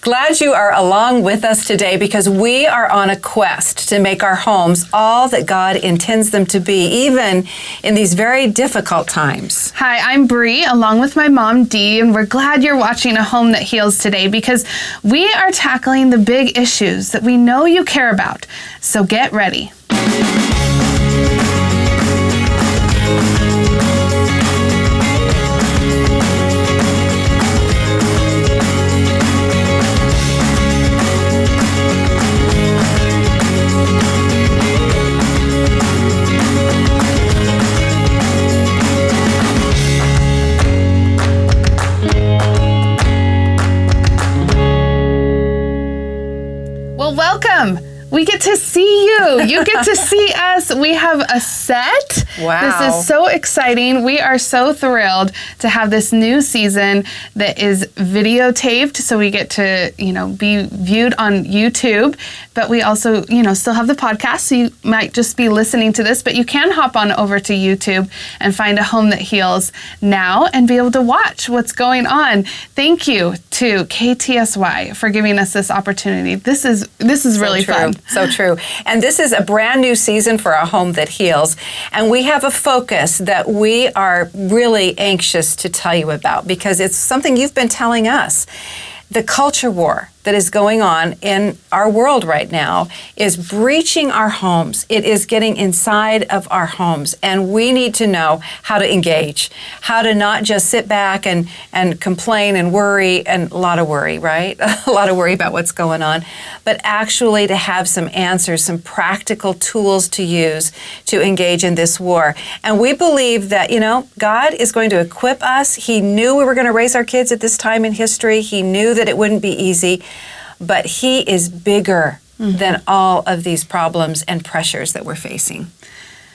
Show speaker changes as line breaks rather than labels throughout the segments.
Glad you are along with us today because we are on a quest to make our homes all that God intends them to be, even in these very difficult times.
Hi, I'm Bree, along with my mom, Dee, and we're glad you're watching A Home That Heals today because we are tackling the big issues that we know you care about. So get ready. Welcome. We get to see you. You get to see us. We have a set.
Wow.
This is so exciting. We are so thrilled to have this new season that is videotaped. So we get to, be viewed on YouTube, but we also, still have the podcast. So you might just be listening to this, but you can hop on over to YouTube and find A Home That Heals now and be able to watch what's going on. Thank you to KTSY for giving us this opportunity. This is really fun.
So true. And this is a brand new season for A Home That Heals. And we have a focus that we are really anxious to tell you about because it's something you've been telling us. The culture war that is going on in our world right now is breaching our homes. It is getting inside of our homes, and we need to know how to engage, how to not just sit back and complain and worry, and a lot of worry, right? A lot of worry about what's going on, but actually to have some answers, some practical tools to use to engage in this war. And we believe that, God is going to equip us. He knew we were going to raise our kids at this time in history. He knew that it wouldn't be easy. But He is bigger than all of these problems and pressures that we're facing.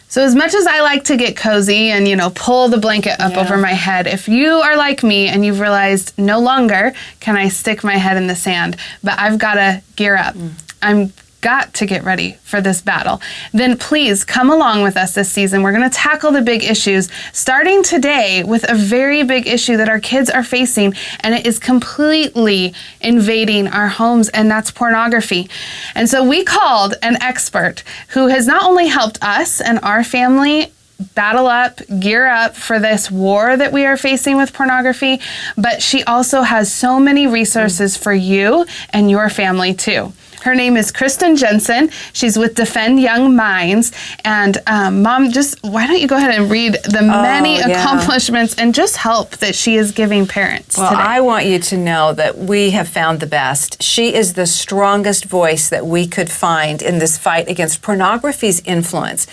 So as much as I like to get cozy and, pull the blanket up over my head, if you are like me and you've realized no longer can I stick my head in the sand, but I've got to gear up. I'm got to get ready for this battle, then please come along with us this season. We're going to tackle the big issues, starting today with a very big issue that our kids are facing, and it is completely invading our homes, and that's pornography. And so we called an expert who has not only helped us and our family battle up, gear up for this war that we are facing with pornography, but she also has so many resources for you and your family too. Her name is Kristen Jenson. She's with Defend Young Minds. And Mom, why don't you go ahead and read the many accomplishments and just help that she is giving parents today.
I want you to know that we have found the best. She is the strongest voice that we could find in this fight against pornography's influence.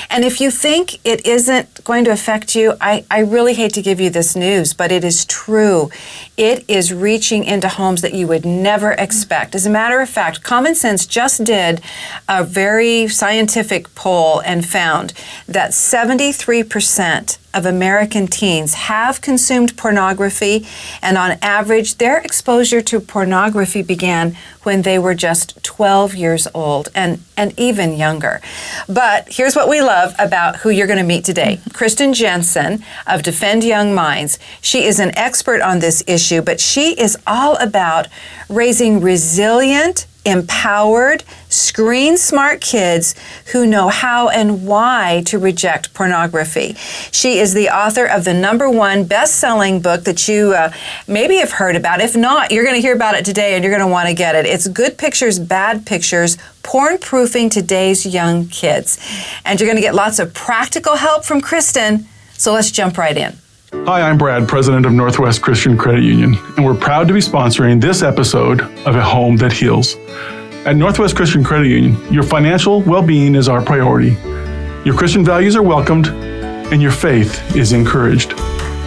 And if you think it isn't going to affect you, I really hate to give you this news, but it is true. It is reaching into homes that you would never expect. As a matter of fact, Common Sense just did a very scientific poll and found that 73% of American teens have consumed pornography, and on average, their exposure to pornography began when they were just 12 years old and even younger. But here's what we love about who you're going to meet today. Kristen Jenson of Defend Young Minds. She is an expert on this issue, but she is all about raising resilient, empowered, screen-smart kids who know how and why to reject pornography. She is the author of the #1 best-selling book that you maybe have heard about. If not, you're going to hear about it today and you're going to want to get it. It's Good Pictures, Bad Pictures, Porn-Proofing Today's Young Kids. And you're going to get lots of practical help from Kristen, so let's jump right in.
Hi, I'm Brad, president of Northwest Christian Credit Union, and we're proud to be sponsoring this episode of A Home That Heals. At Northwest Christian Credit Union, your financial well-being is our priority. Your Christian values are welcomed, and your faith is encouraged.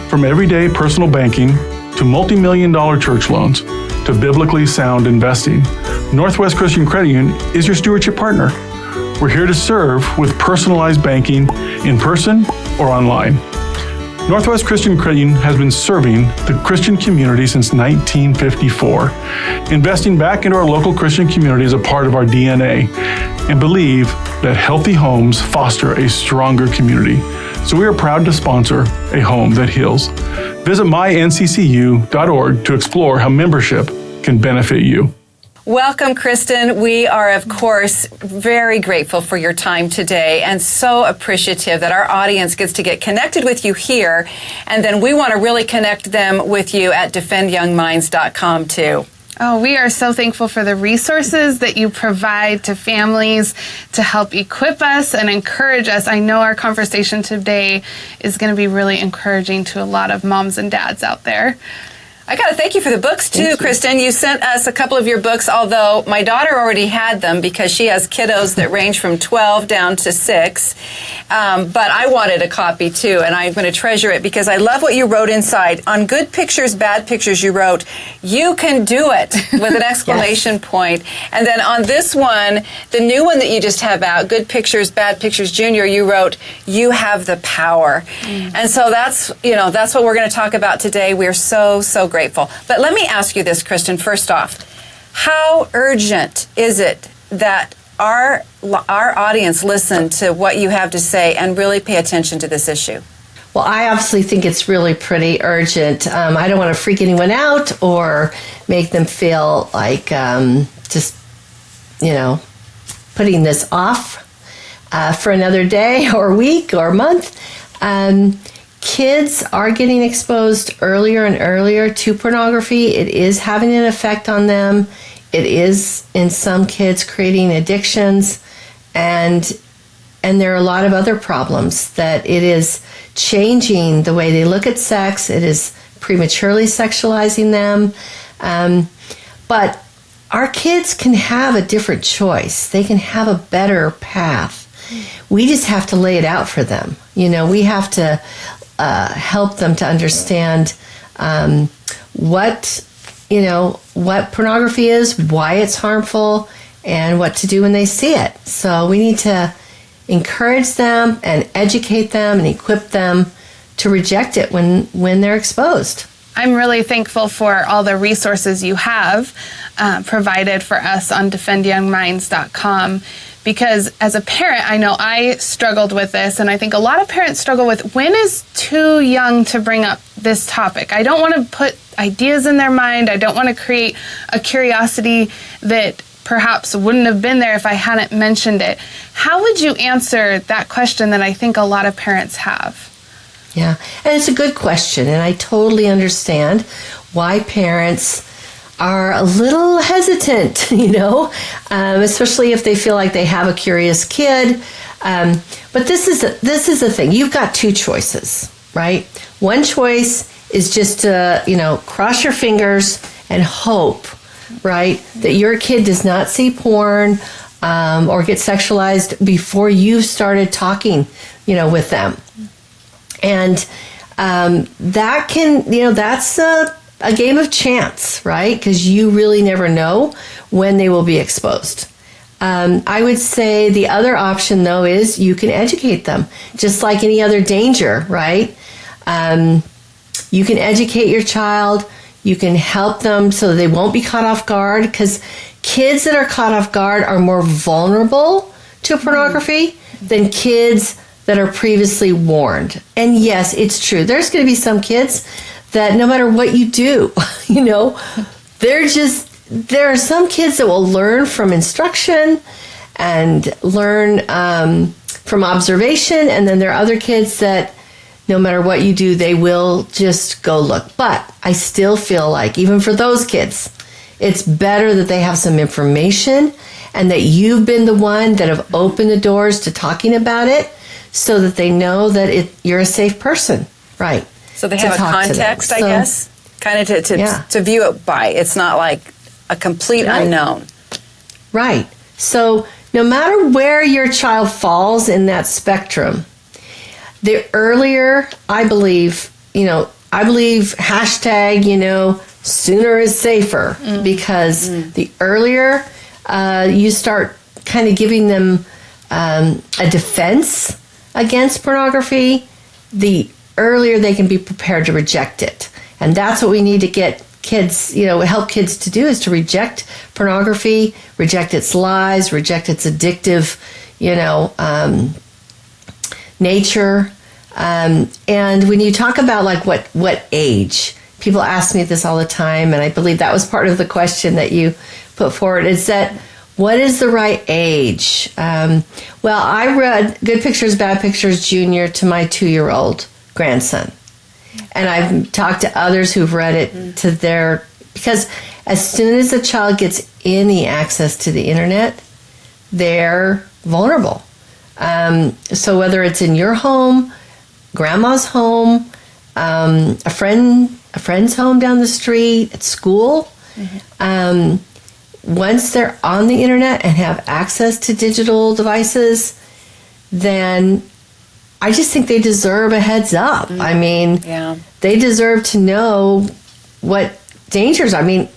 From everyday personal banking to multi-million-dollar church loans to biblically sound investing, Northwest Christian Credit Union is your stewardship partner. We're here to serve with personalized banking in person or online. Northwest Christian Credit Union has been serving the Christian community since 1954. Investing back into our local Christian community is a part of our DNA, and believe that healthy homes foster a stronger community. So we are proud to sponsor A Home That Heals. Visit mynccu.org to explore how membership can benefit you.
Welcome, Kristen. We are, of course, very grateful for your time today and so appreciative that our audience gets to get connected with you here. And then we want to really connect them with you at defendyoungminds.com too.
Oh, we are so thankful for the resources that you provide to families to help equip us and encourage us. I know our conversation today is going to be really encouraging to a lot of moms and dads out there.
I got to thank you for the books, too, Kristen. You sent us a couple of your books, although my daughter already had them because she has kiddos that range from 12 down to 6. But I wanted a copy, too, and I'm going to treasure it because I love what you wrote inside. On Good Pictures, Bad Pictures, you wrote, "You can do it," with an exclamation point. And then on this one, the new one that you just have out, Good Pictures, Bad Pictures Junior, you wrote, "You have the power." And so that's what we're going to talk about today. We're so grateful. But let me ask you this, Kristen, first off. How urgent is it that our audience listen to what you have to say and really pay attention to this issue?
Well, I obviously think it's really pretty urgent. I don't want to freak anyone out or make them feel like just, putting this off for another day or week or month. Kids are getting exposed earlier and earlier to pornography. It is having an effect on them. It is, in some kids, creating addictions. And there are a lot of other problems that it is changing the way they look at sex. It is prematurely sexualizing them. But our kids can have a different choice. They can have a better path. We just have to lay it out for them. We have to help them to understand what pornography is, why it's harmful, and what to do when they see it. So we need to encourage them and educate them and equip them to reject it when they're exposed.
I'm really thankful for all the resources you have provided for us on defendyoungminds.com. Because as a parent, I know I struggled with this, and I think a lot of parents struggle with when is too young to bring up this topic. I don't want to put ideas in their mind. I don't want to create a curiosity that perhaps wouldn't have been there if I hadn't mentioned it. How would you answer that question that I think a lot of parents have?
Yeah, and it's a good question, and I totally understand why parents are a little hesitant, especially if they feel like they have a curious kid. But this is the thing. You've got two choices, right? One choice is just to, cross your fingers and hope, right, that your kid does not see porn or get sexualized before you've started talking, with them. And that can, that's a game of chance, right? Because you really never know when they will be exposed. I would say the other option, though, is you can educate them, just like any other danger, right? You can educate your child. You can help them so they won't be caught off guard, because kids that are caught off guard are more vulnerable to pornography than kids that are previously warned. And yes, it's true. There's going to be some kids that no matter what you do, there are some kids that will learn from instruction and learn from observation, and then there are other kids that no matter what you do, they will just go look. But I still feel like even for those kids, it's better that they have some information and that you've been the one that have opened the doors to talking about it so that they know that you're a safe person, right?
So they have a context, I guess, kind of to view it by. It's not like a complete unknown.
Right. So no matter where your child falls in that spectrum, the earlier, I believe hashtag, sooner is safer, because the earlier you start kind of giving them a defense against pornography, the earlier they can be prepared to reject it. And that's what we need to get kids, help kids to do, is to reject pornography, reject its lies, reject its addictive, nature. And when you talk about like what age people ask me this all the time, and I believe that was part of the question that you put forward, is that what is the right age? Well, I read Good Pictures, Bad Pictures Junior to my 2-year-old grandson. And I've talked to others who've read it to their, because as soon as a child gets any access to the internet, they're vulnerable. So whether it's in your home, grandma's home, a friend's home down the street, at school, once they're on the internet and have access to digital devices, then I just think they deserve a heads up. I mean, they deserve to know what dangers. I mean,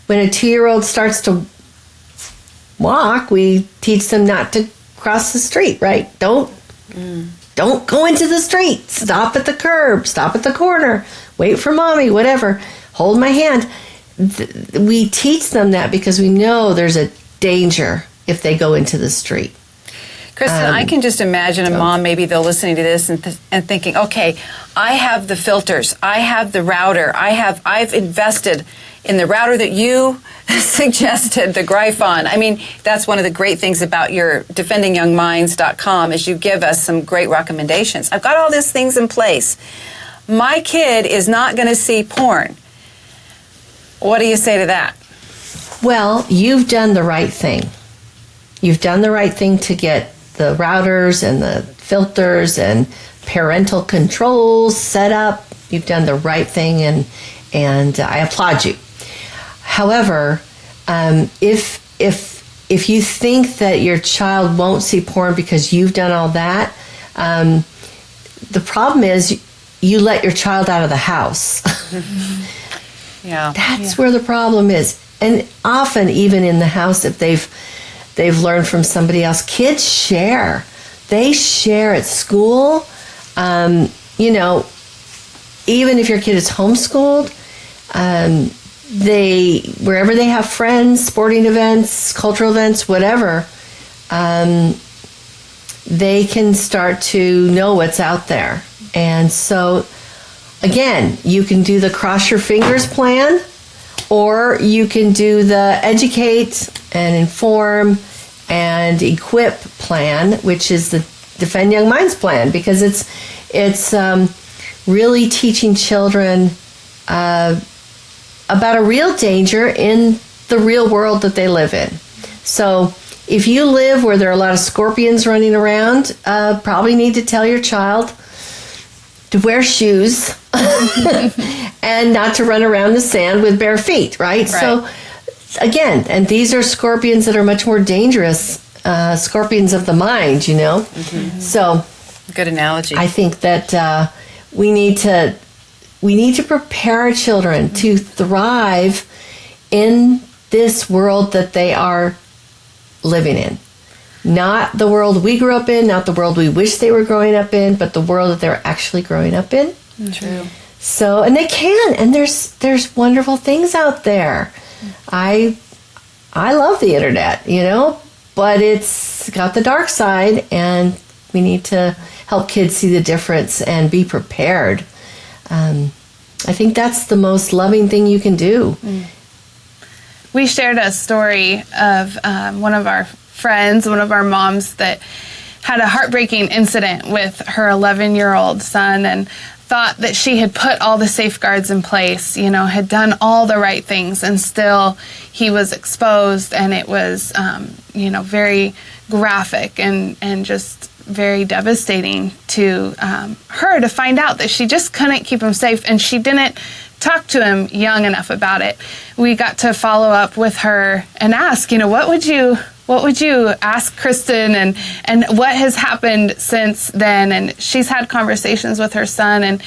when a 2-year-old starts to walk, we teach them not to cross the street, right? Don't go into the street. Stop at the curb. Stop at the corner. Wait for mommy, whatever. Hold my hand. We teach them that because we know there's a danger if they go into the street.
Kristen, I can just imagine a mom, maybe they're listening to this and thinking, okay, I have the filters, I have the router, I've invested in the router that you suggested, the Gryphon. I mean, that's one of the great things about your defendingyoungminds.com is you give us some great recommendations. I've got all these things in place. My kid is not going to see porn. What do you say to that?
Well, you've done the right thing. You've done the right thing to get the routers and the filters and parental controls set up. You've done the right thing, and I applaud you. However, if you think that your child won't see porn because you've done all that, the problem is you let your child out of the house. That's where the problem is. And often, even in the house, if they've learned from somebody else, kids share. They share at school. Even if your kid is homeschooled, wherever they have friends, sporting events, cultural events, whatever, they can start to know what's out there. And so, again, you can do the cross your fingers plan, or you can do the educate and inform and equip plan, which is the Defend Young Minds plan, because it's really teaching children about a real danger in the real world that they live in. So if you live where there are a lot of scorpions running around, probably need to tell your child to wear shoes and not to run around the sand with bare feet, right? So again, and these are scorpions that are much more dangerous, scorpions of the mind, So
good analogy.
I think that we need to prepare our children to thrive in this world that they are living in. Not the world we grew up in, not the world we wish they were growing up in, but the world that they're actually growing up in.
True.
So, and they can, and there's wonderful things out there. I love the internet, but it's got the dark side, and we need to help kids see the difference and be prepared. I think that's the most loving thing you can do.
We shared a story of one of our friends, one of our moms that had a heartbreaking incident with her 11-year-old son and thought that she had put all the safeguards in place, had done all the right things, and still he was exposed, and it was, very graphic and just very devastating to her to find out that she just couldn't keep him safe, and she didn't talk to him young enough about it. We got to follow up with her and ask, what would you ask Kristen, and what has happened since then? And she's had conversations with her son, and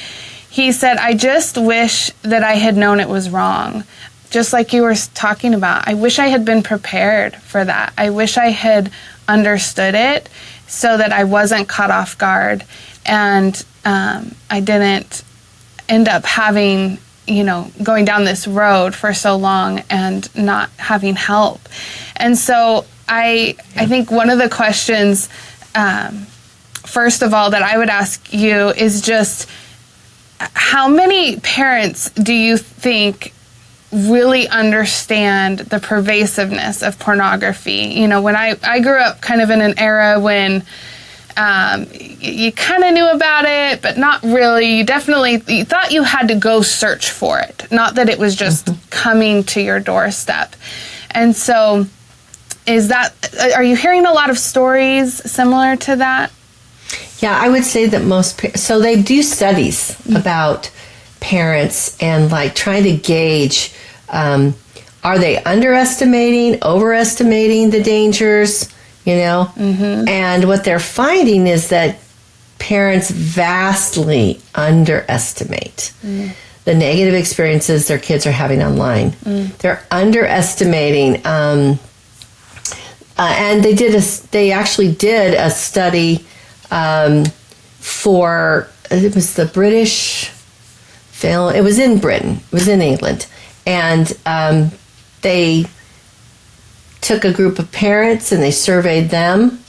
he said, I just wish that I had known it was wrong. Just like you were talking about, I wish I had been prepared for that. I wish I had understood it so that I wasn't caught off guard, and I didn't end up having, going down this road for so long and not having help. And so I think one of the questions, first of all, that I would ask you is just, how many parents do you think really understand the pervasiveness of pornography? You know, when I grew up kind of in an era when you kind of knew about it, but not really. You thought you had to go search for it, not that it was just coming to your doorstep. And so are you hearing a lot of stories similar to that?
Yeah, I would say that so they do studies about parents and like trying to gauge, are they underestimating, overestimating the dangers, you know? And what they're finding is that parents vastly underestimate the negative experiences their kids are having online. They're underestimating, and they actually did a study for, it was the British film, it was in Britain, it was in England, and they took a group of parents and they surveyed them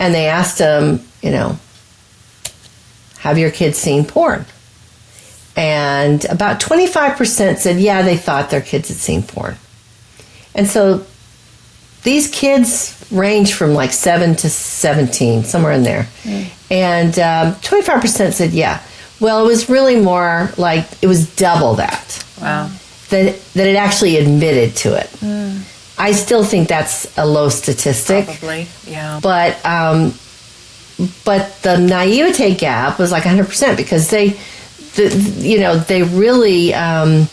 and they asked them, you know, have your kids seen porn? And about 25% said, yeah, they thought their kids had seen porn. And so these kids range from like 7 to 17, somewhere in there. And 25% said, yeah. Well, it was really more like, it was double that.
Wow.
That it actually admitted to it. I still think that's a low statistic.
Probably, yeah.
But the naivete gap was like 100% because they really, and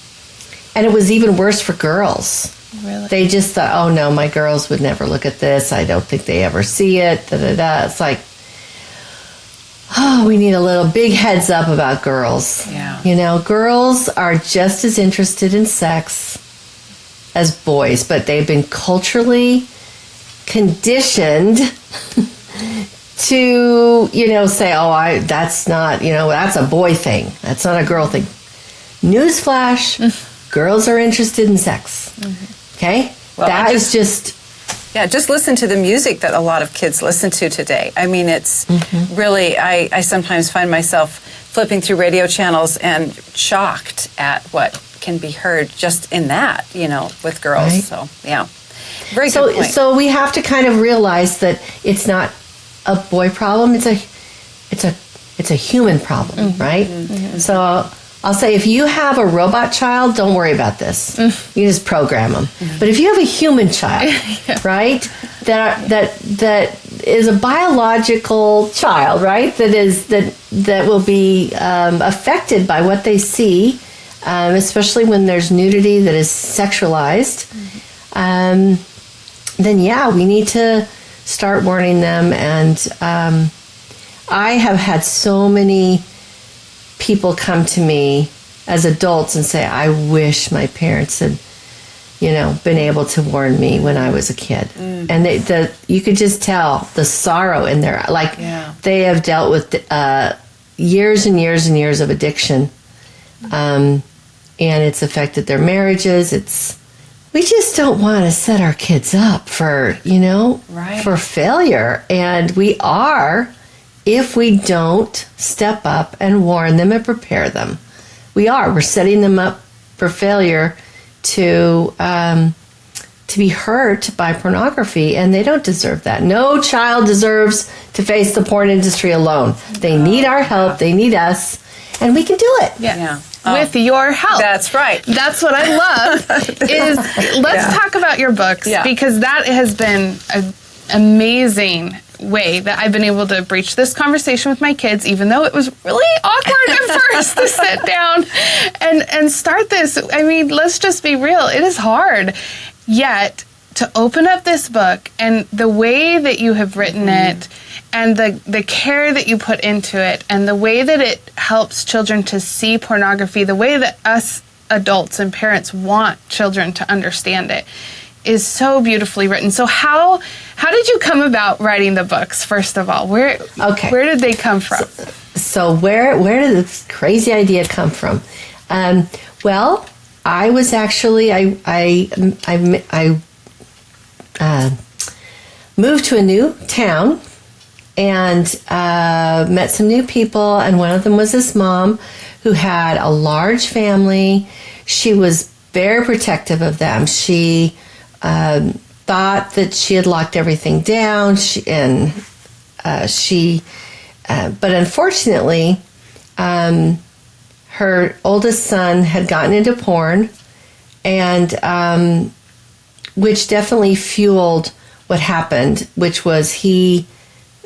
it was even worse for girls.
Really?
They just thought, oh no, my girls would never look at this. I don't think they ever see it. Da, da, da. It's like, oh, we need a little big heads up about girls.
Yeah.
You know, girls are just as interested in sex as boys, but they've been culturally conditioned to, you know, say, oh, that's not, you know, that's a boy thing. That's not a girl thing. Newsflash, girls are interested in sex. Okay?
Well,
that is just...
Yeah, just listen to the music that a lot of kids listen to today. I mean, it's really, I sometimes find myself flipping through radio channels and shocked at what can be heard just in that, you know, with girls.
Right.
So, yeah. Very good point.
So we have to kind of realize that it's not a boy problem, it's a human problem, right? So I'll say if you have a robot child, don't worry about this. You just program them. But if you have a human child, right, that is a biological child, right, that will be affected by what they see, especially when there's nudity that is sexualized, then yeah, we need to start warning them. And I have had so many people come to me as adults and say, I wish my parents had, you know, been able to warn me when I was a kid. And you could just tell the sorrow in their, like, they have dealt with years and years and years of addiction, and it's affected their marriages. We just don't want to set our kids up for, you know, for failure. And we are, if we don't step up and warn them and prepare them. We're setting them up for failure to be hurt by pornography, and they don't deserve that. No child deserves to face the porn industry alone. They need our help. They need us, and we can do it.
Yeah. With your help.
That's right.
That's what I love. Let's talk about your books, because that has been an amazing way that I've been able to breach this conversation with my kids, even though it was really awkward at first to sit down and start this. I mean, let's just be real. It is hard. Yet, to open up this book and the way that you have written it and the care that you put into it and the way that it helps children to see pornography, the way that us adults and parents want children to understand it, is so beautifully written. So how did you come about writing the books, first of all? Where did they come from?
So where did this crazy idea come from? Well, I was actually, I moved to a new town, and met some new people, and one of them was this mom who had a large family. She was very protective of them. She thought that she had locked everything down, but unfortunately, her oldest son had gotten into porn, and which definitely fueled what happened, which was he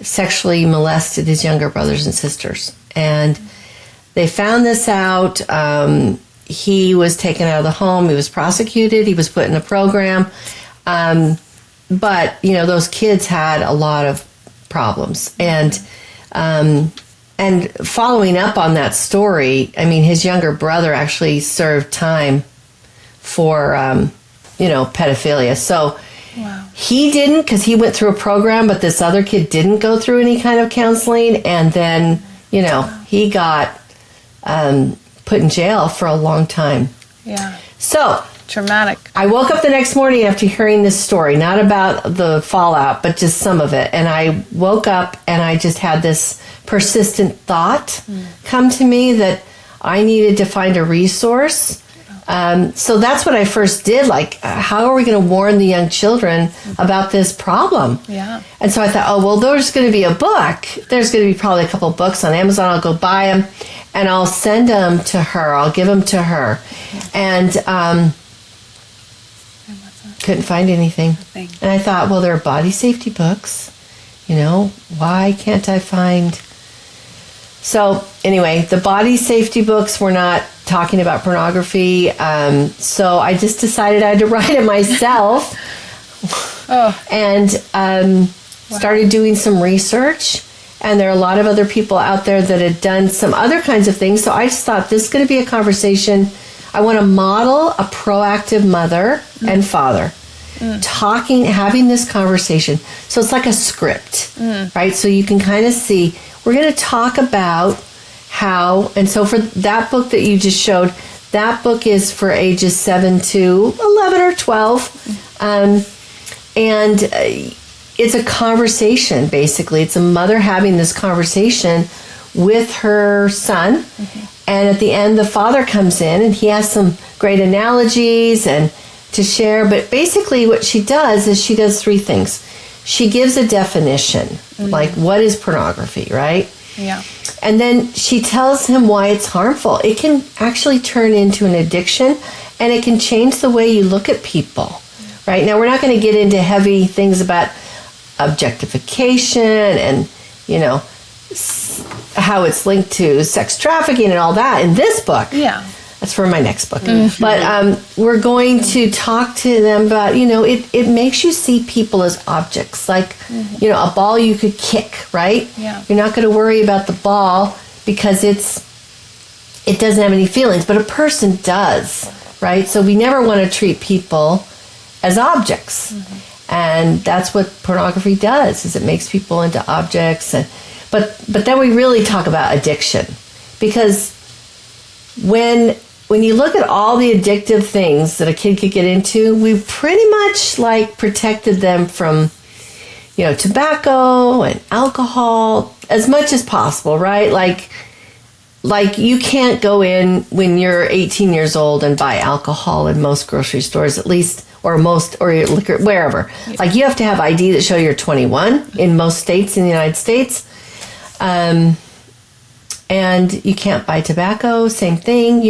sexually molested his younger brothers and sisters. And they found this out. He was taken out of the home. He was prosecuted. He was put in a program. But, those kids had a lot of problems. And following up on that story, his younger brother actually served time for, pedophilia. So wow. He didn't, because he went through a program, but this other kid didn't go through any kind of counseling. And then, he got put in jail for a long time.
Yeah.
So
traumatic.
I woke up the next morning after hearing this story, not about the fallout, but just some of it. And I woke up and I just had this persistent thought come to me that I needed to find a resource. So that's what I first did. How are we going to warn the young children about this problem?
Yeah.
And so I thought, there's going to be a book. There's going to be probably a couple books on Amazon. I'll go buy them and I'll send them to her. I'll give them to her. And couldn't find anything. And I thought, there are body safety books. Why can't I find... So anyway, the body safety books were not talking about pornography. So I just decided I had to write it myself. And started doing some research. And there are a lot of other people out there that had done some other kinds of things. So I just thought this is going to be a conversation. I want to model a proactive mother and father having this conversation. So it's like a script, right? So you can kind of see, we're going to talk about how, and so for that book that you just showed, that book is for ages 7 to 11 or 12. And it's a conversation, basically. It's a mother having this conversation with her son. And at the end, the father comes in and he has some great analogies and to share. But basically what she does is she does three things. She gives a definition, like what is pornography, right?
Yeah.
And then she tells him why it's harmful. It can actually turn into an addiction, and it can change the way you look at people, right? Now, we're not going to get into heavy things about objectification and, how it's linked to sex trafficking and all that in this book.
Yeah.
That's for my next book. But we're going to talk to them about, it makes you see people as objects. Like, a ball you could kick, right?
Yeah.
You're not going to worry about the ball because it doesn't have any feelings, but a person does, right? So we never want to treat people as objects. And that's what pornography does, is it makes people into objects. But then we really talk about addiction, because when you look at all the addictive things that a kid could get into, we pretty much protected them from, tobacco and alcohol as much as possible, right? Like you can't go in when you're 18 years old and buy alcohol in most grocery stores, at least, or liquor, wherever. Like you have to have ID that show you're 21 in most states in the United States. And you can't buy tobacco, same thing,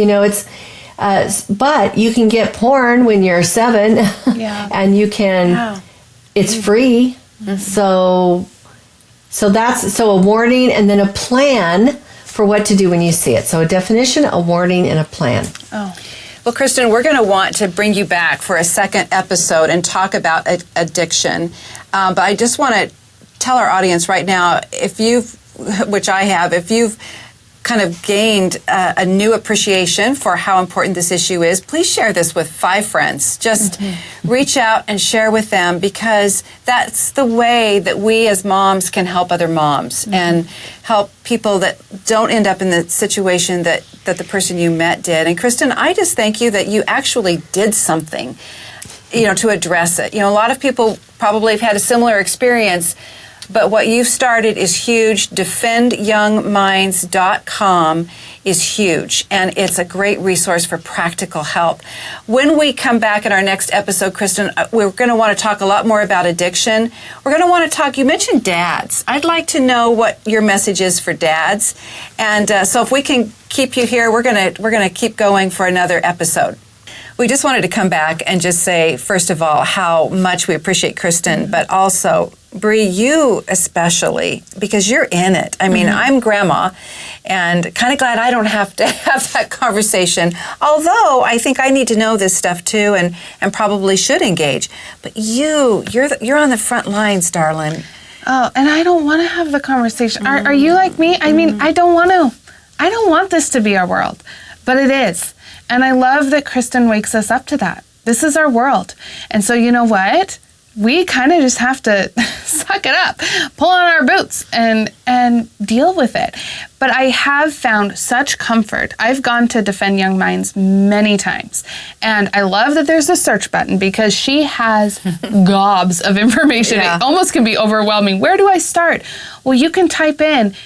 but you can get porn when you're 7 and you can, it's free. So that's a warning and then a plan for what to do when you see it. So a definition, a warning, and a plan.
Oh. Well, Kristen, we're going to want to bring you back for a second episode and talk about addiction. But I just want to tell our audience right now, if you've kind of gained a new appreciation for how important this issue is, please share this with 5 friends. Just reach out and share with them, because that's the way that we as moms can help other moms and help people that don't end up in the situation that the person you met did. And Kristen, I just thank you that you actually did something, to address it. A lot of people probably have had a similar experience, But what you've started is huge. DefendYoungMinds.com is huge, and it's a great resource for practical help. When we come back in our next episode, Kristen, we're going to want to talk a lot more about addiction. We're going to want to talk, you mentioned dads. I'd like to know what your message is for dads. And so if we can keep you here, we're going to keep going for another episode. We just wanted to come back and just say, first of all, how much we appreciate Kristen, but also, Bree, you especially, because you're in it. I mean, I'm grandma, and kind of glad I don't have to have that conversation, although I think I need to know this stuff too, and probably should engage. But you're on the front lines, darling.
Oh, and I don't want to have the conversation. Are you like me? I mean, I don't want this to be our world, but it is. And I love that Kristen wakes us up to that. This is our world. And so you know what? We kind of just have to suck it up, pull on our boots, and deal with it. But I have found such comfort. I've gone to Defend Young Minds many times. And I love that there's a search button because she has gobs of information.
Yeah.
It almost can be overwhelming. Where do I start? Well, you can type in,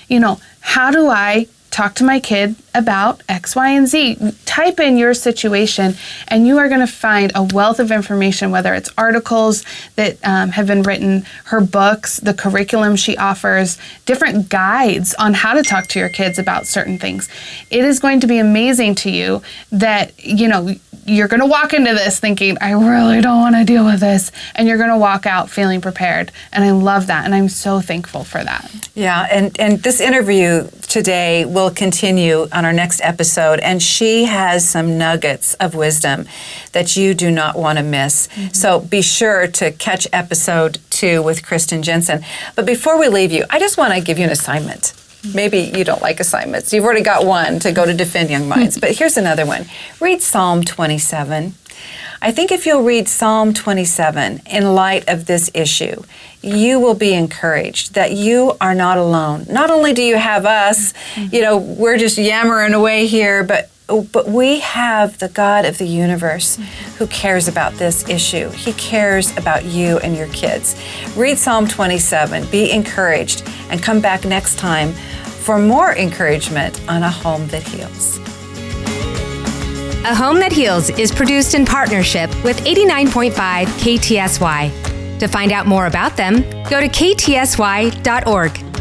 how do I talk to my kid about X, Y, and Z. Type in your situation, and you are going to find a wealth of information, whether it's articles that have been written, her books, the curriculum she offers, different guides on how to talk to your kids about certain things. It is going to be amazing to you that, you're going to walk into this thinking, I really don't want to deal with this, and you're going to walk out feeling prepared. And I love that, and I'm so thankful for that.
Yeah, and this interview today will continue on our next episode, and she has some nuggets of wisdom that you do not want to miss. So be sure to catch episode 2 with Kristen Jenson. But before we leave you, I just want to give you an assignment. Maybe you don't like assignments. You've already got one to go to Defend Young Minds, but here's another one. Read Psalm 27. I think if you'll read Psalm 27 in light of this issue, you will be encouraged that you are not alone. Not only do you have us, we're just yammering away here, but we have the God of the universe who cares about this issue. He cares about you and your kids. Read Psalm 27, be encouraged, and come back next time for more encouragement on A Home That Heals.
A Home That Heals is produced in partnership with 89.5 KTSY. To find out more about them, go to ktsy.org.